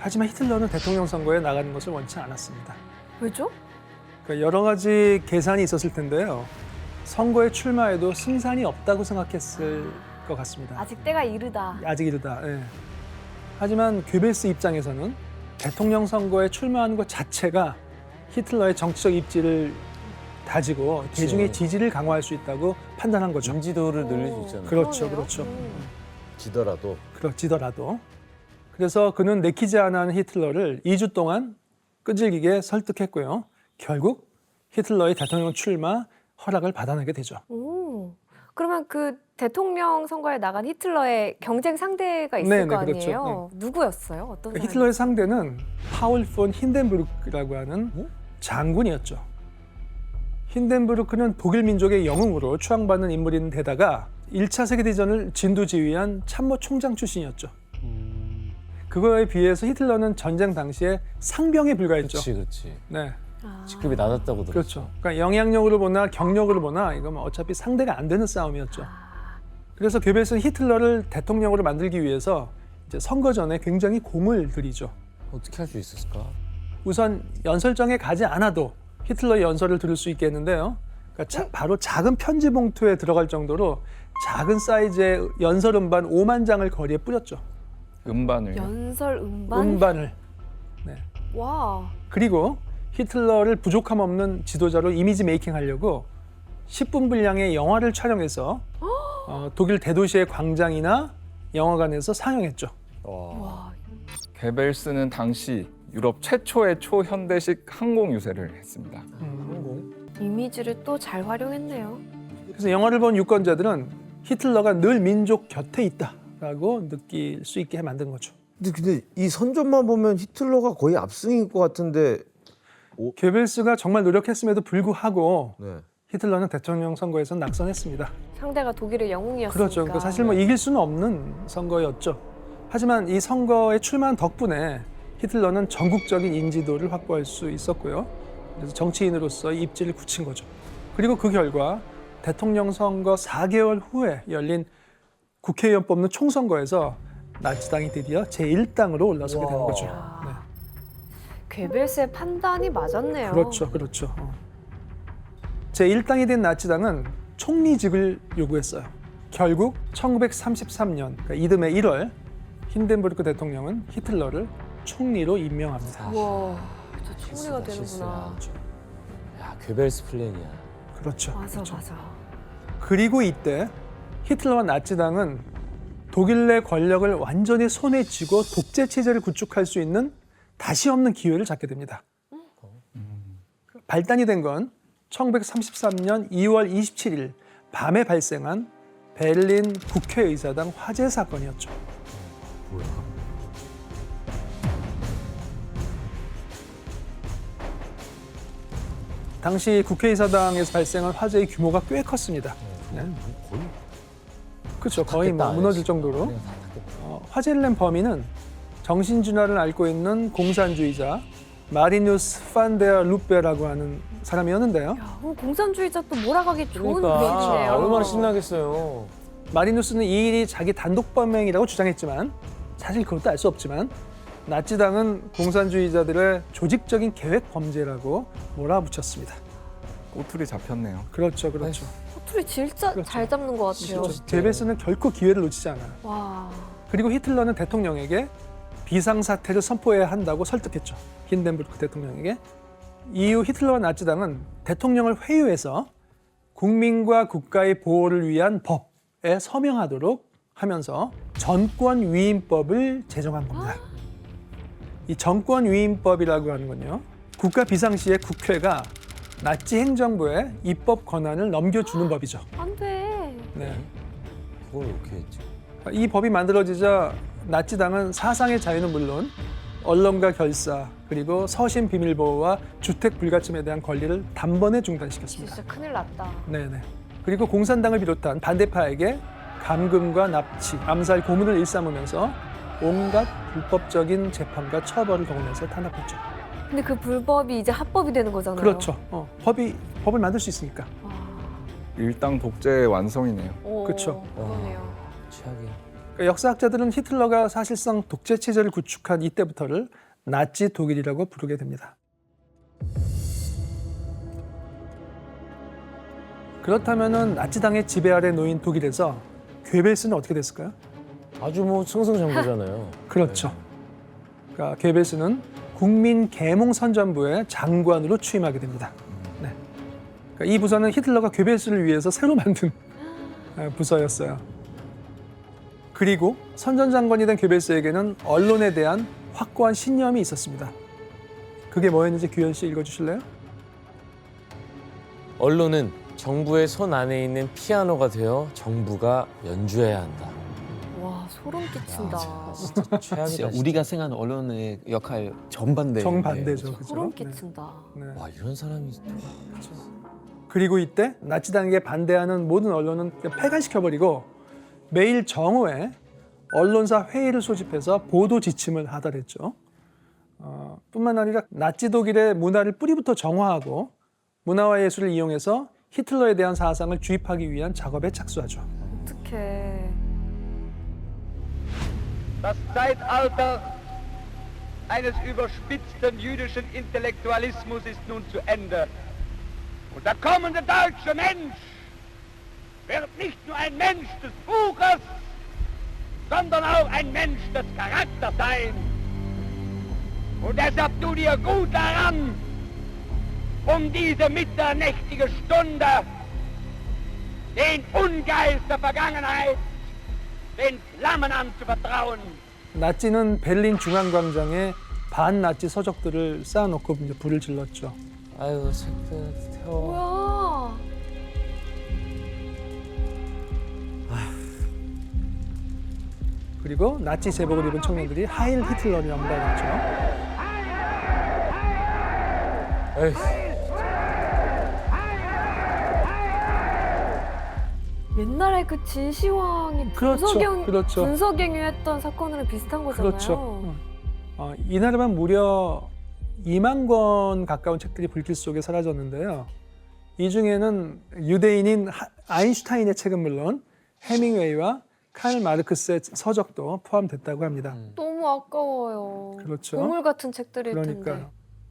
하지만 히틀러는 대통령 선거에 나가는 것을 원치 않았습니다. 왜죠? 그러니까 여러 가지 계산이 있었을 텐데요. 선거에 출마해도 승산이 없다고 생각했을 것 같습니다. 아직 때가 이르다. 아직 이르다. 예. 하지만 괴벨스 입장에서는 대통령 선거에 출마하는 것 자체가 히틀러의 정치적 입지를 다지고 대중의 지지를 강화할 수 있다고 판단한 거죠. 인지도를 늘릴 수 있잖아요. 그렇죠, 그러네요. 그렇죠. 지더라도. 그렇지더라도. 그래서 그는 내키지 않아 하는 히틀러를 2주 동안 끈질기게 설득했고요. 결국 히틀러의 대통령 출마 허락을 받아내게 되죠. 오. 그러면 그 대통령 선거에 나간 히틀러의 경쟁 상대가 있을 네네, 거 아니에요? 그렇죠. 누구였어요? 어떤 사람? 히틀러의 상대는 파울 폰 힌덴부르크라고 하는 장군이었죠. 힌덴부르크는 독일 민족의 영웅으로 추앙받는 인물인데다가 1차 세계대전을 진두지휘한 참모 총장 출신이었죠. 그거에 비해서 히틀러는 전쟁 당시에 상병에 불과했죠. 그렇지. 네, 아. 직급이 낮았다고 들었어. 그렇죠. 그러니까 영향력으로 보나 경력으로 보나 이건 어차피 상대가 안 되는 싸움이었죠. 그래서 괴벨스는 히틀러를 대통령으로 만들기 위해서 이제 선거 전에 굉장히 공을 들이죠. 어떻게 할 수 있었을까? 우선 연설장에 가지 않아도 히틀러의 연설을 들을 수 있겠는데요. 그러니까 바로 작은 편지 봉투에 들어갈 정도로 작은 사이즈의 연설 음반 5만 장을 거리에 뿌렸죠. 음반을 연설 음반? 음반을. 네. 와. 그리고 히틀러를 부족함 없는 지도자로 이미지 메이킹 하려고 10분 분량의 영화를 촬영해서 독일 대도시의 광장이나 영화관에서 상영했죠. 와. 괴벨스는 당시 유럽 최초의 초현대식 항공 유세를 했습니다. 이미지를 또 잘 활용했네요. 그래서 영화를 본 유권자들은 히틀러가 늘 민족 곁에 있다라고 느낄 수 있게 만든 거죠. 근데 이 선전만 보면 히틀러가 거의 압승일 것 같은데. 괴벨스가 정말 노력했음에도 불구하고 네. 히틀러는 대통령 선거에서 낙선했습니다. 상대가 독일의 영웅이었으니까. 그렇죠. 그러니까 사실 뭐 이길 수는 없는 선거였죠. 하지만 이 선거에 출마한 덕분에 히틀러는 전국적인 인지도를 확보할 수 있었고요. 그래서 정치인으로서 입지를 굳힌 거죠. 그리고 그 결과 대통령 선거 4개월 후에 열린 국회의원 뽑는 총선거에서 나치당이 드디어 제1당으로 올라서게 되는 거죠. 네. 괴벨스의 판단이 맞았네요. 그렇죠, 그렇죠. 제1당이 된 나치당은 총리직을 요구했어요. 결국 1933년, 그러니까 이듬해 1월 힌덴부르크 대통령은 히틀러를 총리로 임명합니다. 와, 저 총리가 되는구나. 실수야. 야, 괴벨스 플랜이야. 그렇죠. 맞아, 그렇죠. 맞아. 그리고 이때 히틀러와 나치당은 독일 내 권력을 완전히 손에 쥐고 독재 체제를 구축할 수 있는 다시 없는 기회를 잡게 됩니다. 발단이 된 건 1933년 2월 27일 밤에 발생한 베를린 국회의사당 화재 사건이었죠. 당시 국회의사당에서 발생한 화재의 규모가 꽤 컸습니다. 네. 그렇죠. 거의 뭐 무너질 정도로. 화재를 낸 범인은 정신준화를 앓고 있는 공산주의자 마리누스 판데어 루페라고 하는 사람이었는데요. 야, 그럼 공산주의자 또 몰아가기 좋은 그러니까 베이지네요. 얼마나 신나겠어요. 마리누스는 이 일이 자기 단독 범행이라고 주장했지만 사실 그것도 알 수 없지만 나치당은 공산주의자들의 조직적인 계획 범죄라고 몰아붙였습니다. 꼬투리 잡혔네요. 그렇죠, 그렇죠. 호툴이 진짜 그렇죠. 잘 잡는 것 같아요. 괴벨스는 결코 기회를 놓치지 않아요. 와. 그리고 히틀러는 대통령에게 비상사태를 선포해야 한다고 설득했죠. 힌덴부르크 대통령에게. 이후 히틀러와 나치당은 대통령을 회유해서 국민과 국가의 보호를 위한 법에 서명하도록 하면서 전권위임법을 제정한 겁니다. 이 전권위임법이라고 하는 건요. 국가 비상시에 국회가 나치 행정부에 입법 권한을 넘겨주는 법이죠. 안 돼. 네. 그걸 어떻게 했지? 이 법이 만들어지자 나치당은 사상의 자유는 물론 언론과 결사 그리고 서신 비밀 보호와 주택 불가침에 대한 권리를 단번에 중단시켰습니다. 진짜 큰일 났다. 네네. 그리고 공산당을 비롯한 반대파에게 감금과 납치, 암살, 고문을 일삼으면서 온갖 불법적인 재판과 처벌을 동원해서 탄압했죠. 근데 그 불법이 이제 합법이 되는 거잖아요. 그렇죠. 법을 만들 수 있으니까. 와. 일당 독재의 완성이네요. 오, 그쵸. 그러네요. 최악이야. 그러니까 역사학자들은 히틀러가 사실상 독재 체제를 구축한 이때부터를 나치 독일이라고 부르게 됩니다. 그렇다면은 나치당의 지배 아래 놓인 독일에서 괴벨스는 어떻게 됐을까요? 아주 뭐 승승장구잖아요. 그렇죠. 그러니까 괴벨스는 국민계몽선전부의 장관으로 취임하게 됩니다. 네. 그러니까 이 부서는 히틀러가 괴벨스를 위해서 새로 만든 부서였어요. 그리고 선전장관이 된 괴벨스에게는 언론에 대한 확고한 신념이 있었습니다. 그게 뭐였는지 규현 씨 읽어주실래요? 언론은 정부의 손 안에 있는 피아노가 되어 정부가 연주해야 한다. 와 소름 끼친다. 진짜 최악이다. 진짜 우리가 생각하는 언론의 역할 정반대. 정반대죠. 그죠? 소름 네. 끼친다. 네. 와 이런 사람이 있다. 그리고 이때 나치당에게 반대하는 모든 언론은 그냥 폐간시켜버리고 매일 정오에 언론사 회의를 소집해서 보도 지침을 하달했죠. 뿐만 아니라 나치 독일의 문화를 뿌리부터 정화하고 문화와 예술을 이용해서 히틀러에 대한 사상을 주입하기 위한 작업에 착수하죠. 어떡해. Das Zeitalter eines überspitzten jüdischen Intellektualismus ist nun zu Ende. Und der kommende deutsche Mensch wird nicht nur ein Mensch des Buches, sondern auch ein Mensch des Charakters sein. Und deshalb tu dir gut daran, diese mitternächtige Stunde den Ungeist der Vergangenheit den Flammen anzuvertrauen. 나치는 베를린 중앙광장에 반나치 서적들을 쌓아놓고 이제 불을 질렀죠. 아유 책들 태워. 뭐야? 그리고 나치 제복을 입은 청년들이 하일 히틀러라고 하겠죠. 에이. 옛날에 그 진시황이 그렇죠, 그렇죠. 분서경유했던 사건이랑 비슷한 거잖아요. 그렇죠. 이날에만 무려 2만 권 가까운 책들이 불길 속에 사라졌는데요. 이 중에는 유대인인 아인슈타인의 책은 물론 해밍웨이와 칼 마르크스의 서적도 포함됐다고 합니다. 너무 아까워요. 그렇죠. 보물 같은 책들일 텐데. 그러니까요.